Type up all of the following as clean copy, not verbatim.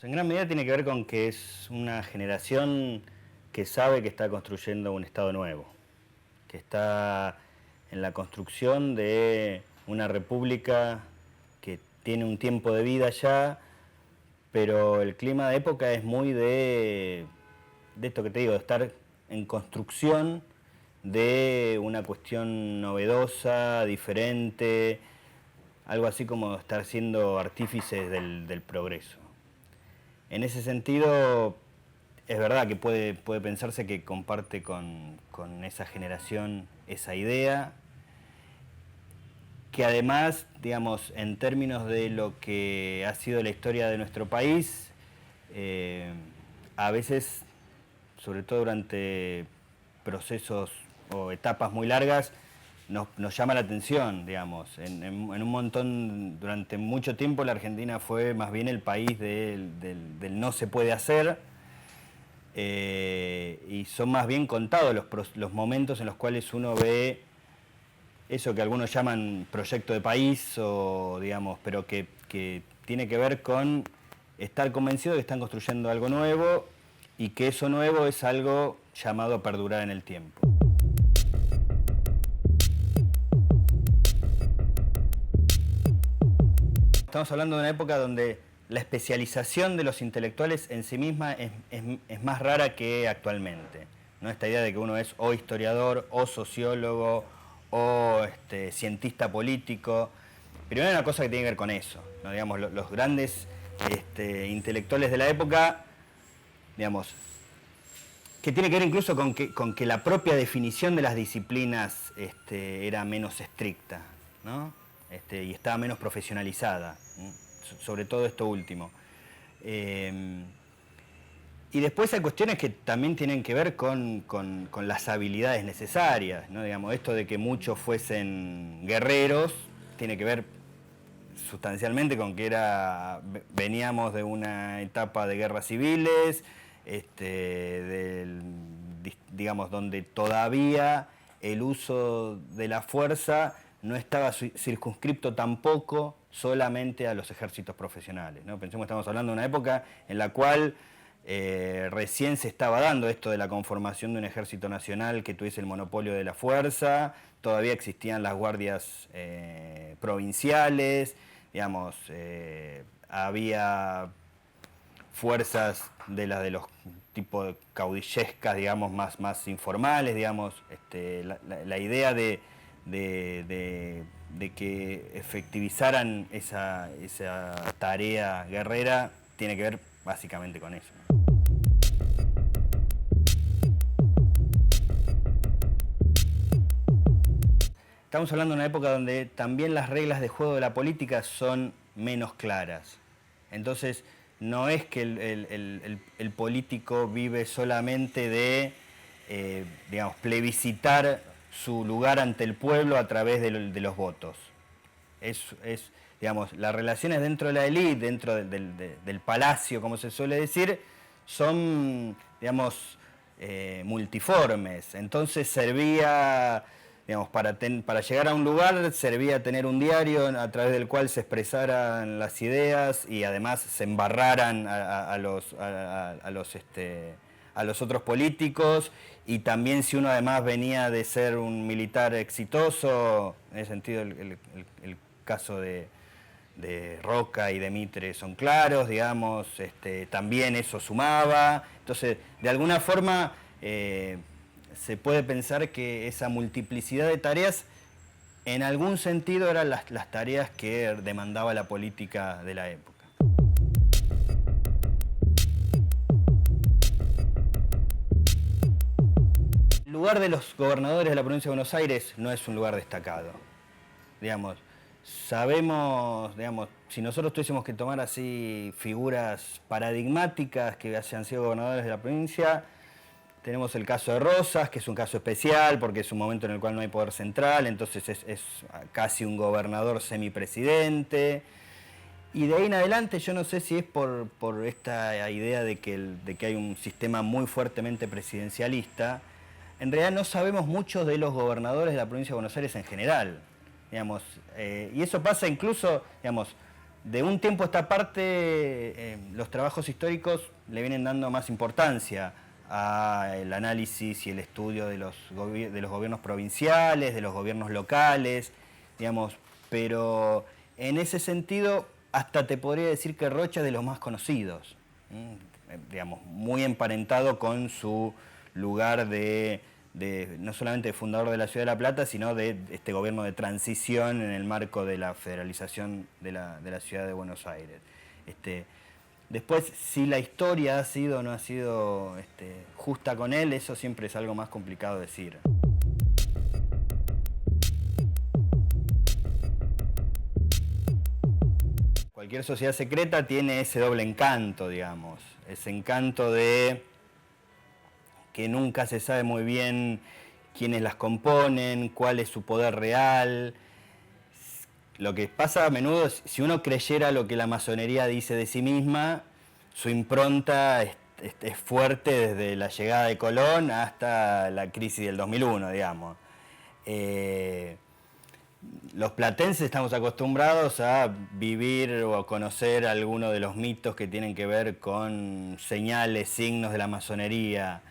En gran medida tiene que ver con que es una generación que sabe que está construyendo un Estado nuevo, que está en la construcción de una república que tiene un tiempo de vida ya, pero el clima de época es muy de esto que te digo, de estar en construcción de una cuestión novedosa, diferente, algo así como estar siendo artífices del progreso. En ese sentido, es verdad que puede pensarse que comparte con esa generación esa idea, que además, digamos, en términos de lo que ha sido la historia de nuestro país, a veces, sobre todo durante procesos o etapas muy largas, nos llama la atención, digamos. En un montón, durante mucho tiempo la Argentina fue más bien el país del no se puede hacer, y son más bien contados los momentos en los cuales uno ve eso que algunos llaman proyecto de país, o, digamos, pero que tiene que ver con estar convencido de que están construyendo algo nuevo y que eso nuevo es algo llamado a perdurar en el tiempo. Estamos hablando de una época donde la especialización de los intelectuales en sí misma es más rara que actualmente, ¿no? Esta idea de que uno es o historiador, o sociólogo, o cientista político. Primero hay una cosa que tiene que ver con eso, ¿no? Digamos, los grandes intelectuales de la época, digamos, que tiene que ver incluso con que la propia definición de las disciplinas era menos estricta, ¿no? Y estaba menos profesionalizada, sobre todo esto último. Y después hay cuestiones que también tienen que ver con las habilidades necesarias, ¿no? Digamos, esto de que muchos fuesen guerreros tiene que ver sustancialmente con que veníamos de una etapa de guerras civiles, digamos, donde todavía el uso de la fuerza no estaba circunscripto tampoco solamente a los ejércitos profesionales, ¿no? Pensemos que estamos hablando de una época en la cual recién se estaba dando esto de la conformación de un ejército nacional que tuviese el monopolio de la fuerza, todavía existían las guardias provinciales, digamos, había fuerzas de los tipos caudillescas, digamos, más informales, digamos, la idea de que efectivizaran esa tarea guerrera tiene que ver básicamente con eso, ¿no? Estamos hablando de una época donde también las reglas de juego de la política son menos claras. Entonces, no es que el político vive solamente de, digamos, plebiscitar su lugar ante el pueblo a través de los votos. Digamos, las relaciones dentro de la élite, dentro del palacio, como se suele decir, son, digamos, multiformes. Entonces servía, digamos, para llegar a un lugar, servía tener un diario a través del cual se expresaran las ideas y además se embarraran a los otros políticos, y también si uno además venía de ser un militar exitoso, en ese sentido el caso de Roca y de Mitre son claros, digamos, también eso sumaba. Entonces, de alguna forma se puede pensar que esa multiplicidad de tareas en algún sentido eran las tareas que demandaba la política de la época. El lugar de los gobernadores de la provincia de Buenos Aires no es un lugar destacado. Digamos, sabemos, digamos, si nosotros tuviésemos que tomar así figuras paradigmáticas que hayan sido gobernadores de la provincia, tenemos el caso de Rosas, que es un caso especial porque es un momento en el cual no hay poder central, entonces es casi un gobernador semipresidente. Y de ahí en adelante yo no sé si es por esta idea de que hay un sistema muy fuertemente presidencialista. En realidad no sabemos mucho de los gobernadores de la provincia de Buenos Aires en general, digamos, y eso pasa incluso, digamos, De un tiempo a esta parte, los trabajos históricos le vienen dando más importancia al análisis y el estudio de los gobiernos provinciales, de los gobiernos locales, digamos, pero en ese sentido hasta te podría decir que Rocha es de los más conocidos, digamos, muy emparentado con su lugar de no solamente de fundador de la Ciudad de La Plata, sino de este gobierno de transición en el marco de la federalización de la Ciudad de Buenos Aires. Después, si la historia ha sido o no ha sido justa con él, eso siempre es algo más complicado decir. Cualquier sociedad secreta tiene ese doble encanto, digamos, ese encanto de que nunca se sabe muy bien quiénes las componen, cuál es su poder real. Lo que pasa a menudo es, si uno creyera lo que la masonería dice de sí misma, su impronta es fuerte desde la llegada de Colón hasta la crisis del 2001, digamos. Los platenses estamos acostumbrados a vivir o a conocer algunos de los mitos que tienen que ver con señales, signos de la masonería.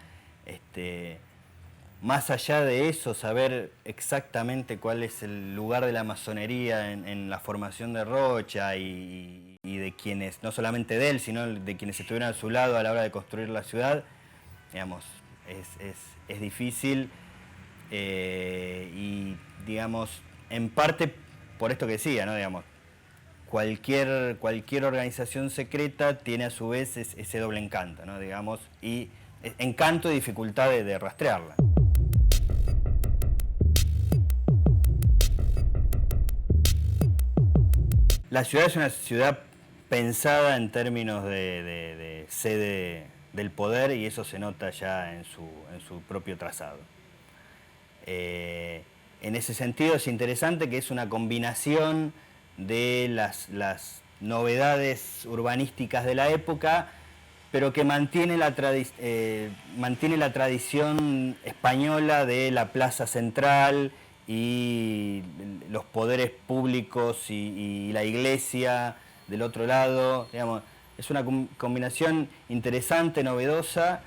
Más allá de eso, saber exactamente cuál es el lugar de la masonería en la formación de Rocha y de quienes, no solamente de él, sino de quienes estuvieron a su lado a la hora de construir la ciudad, digamos, es difícil y, digamos, en parte por esto que decía, ¿no? Digamos, cualquier organización secreta tiene a su vez ese doble encanto, ¿no? Digamos, y encanto y dificultad de rastrearla. La ciudad es una ciudad pensada en términos de sede del poder y eso se nota ya en su propio trazado. En ese sentido es interesante que es una combinación de las novedades urbanísticas de la época, pero que mantiene la tradición española de la plaza central y los poderes públicos y la iglesia del otro lado. Digamos, es una combinación interesante, novedosa,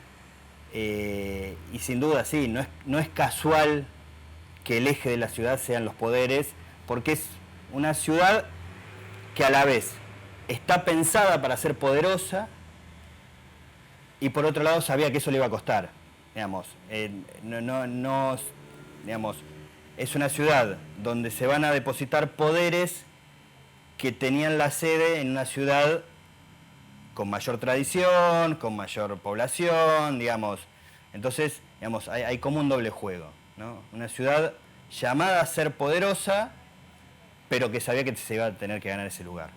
y sin duda sí, no es casual que el eje de la ciudad sean los poderes, porque es una ciudad que a la vez está pensada para ser poderosa, y por otro lado sabía que eso le iba a costar. Digamos, digamos, es una ciudad donde se van a depositar poderes que tenían la sede en una ciudad con mayor tradición, con mayor población, digamos. Entonces, digamos, hay como un doble juego, ¿no? Una ciudad llamada a ser poderosa, pero que sabía que se iba a tener que ganar ese lugar.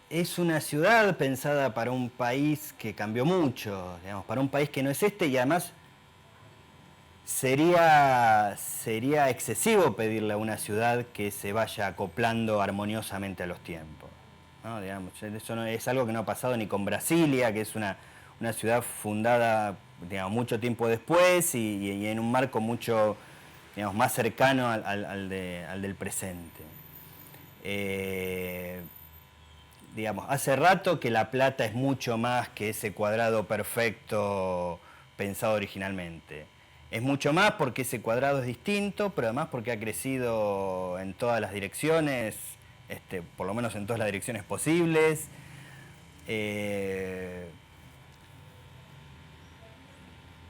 Es una ciudad pensada para un país que cambió mucho, digamos, para un país que no es y además sería excesivo pedirle a una ciudad que se vaya acoplando armoniosamente a los tiempos, ¿no? Digamos, eso no, es algo que no ha pasado ni con Brasilia, que es una ciudad fundada, digamos, mucho tiempo después y en un marco mucho, digamos, más cercano al del presente. Digamos, hace rato que La Plata es mucho más que ese cuadrado perfecto pensado originalmente. Es mucho más porque ese cuadrado es distinto, pero además porque ha crecido en todas las direcciones, por lo menos en todas las direcciones posibles.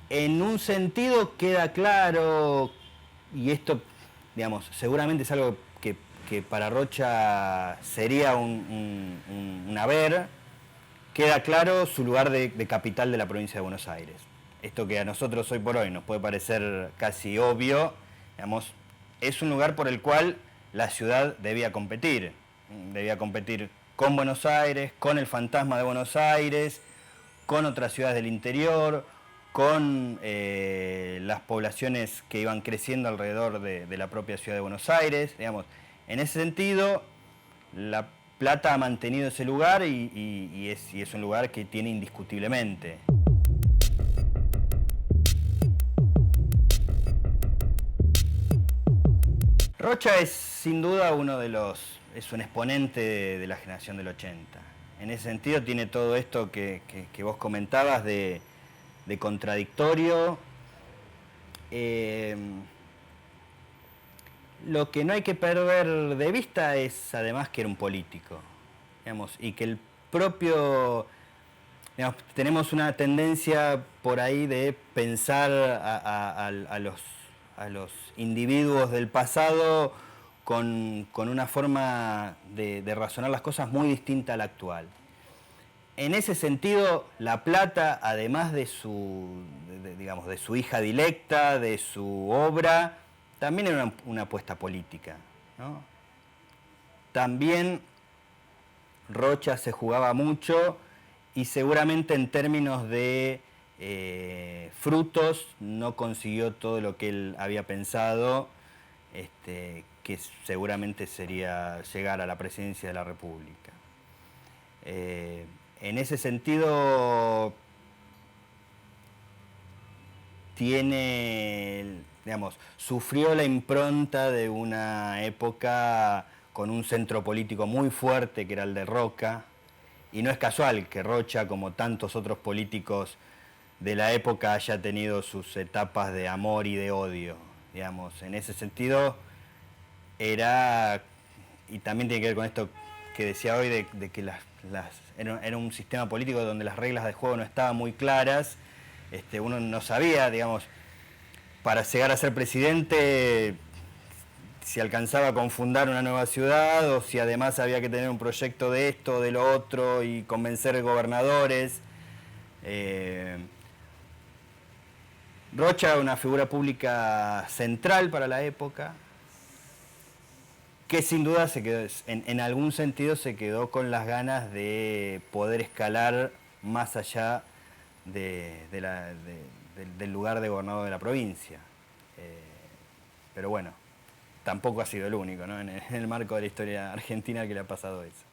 En un sentido queda claro, y esto, digamos, seguramente es algo que para Rocha sería un haber, queda claro su lugar de capital de la provincia de Buenos Aires. Esto que a nosotros hoy por hoy nos puede parecer casi obvio, digamos, es un lugar por el cual la ciudad debía competir con Buenos Aires, con el fantasma de Buenos Aires, con otras ciudades del interior, con las poblaciones que iban creciendo alrededor de la propia ciudad de Buenos Aires, digamos. En ese sentido, La Plata ha mantenido ese lugar y es un lugar que tiene indiscutiblemente. Rocha es sin duda es un exponente de la generación del 80. En ese sentido tiene todo esto que vos comentabas de contradictorio. Eh, lo que no hay que perder de vista es además que era un político, digamos, y que el propio, digamos, tenemos una tendencia por ahí de pensar a los individuos del pasado con una forma de razonar las cosas muy distinta a la actual. En ese sentido, La Plata, además digamos, de su hija dilecta, de su obra, también era una apuesta política, ¿no? También Rocha se jugaba mucho y seguramente en términos de frutos no consiguió todo lo que él había pensado, que seguramente sería llegar a la presidencia de la República. En ese sentido, digamos, sufrió la impronta de una época con un centro político muy fuerte, que era el de Roca, y no es casual que Rocha, como tantos otros políticos de la época, haya tenido sus etapas de amor y de odio, digamos. En ese sentido, y también tiene que ver con esto que decía hoy, de que era un sistema político donde las reglas de juego no estaban muy claras. Uno no sabía, digamos, para llegar a ser presidente, si alcanzaba con fundar una nueva ciudad o si además había que tener un proyecto de esto, de lo otro y convencer gobernadores. Rocha era una figura pública central para la época, que sin duda se quedó, en algún sentido se quedó con las ganas de poder escalar más allá del lugar de gobernador de la provincia. Pero bueno, tampoco ha sido el único, ¿no? En el marco de la historia argentina que le ha pasado eso.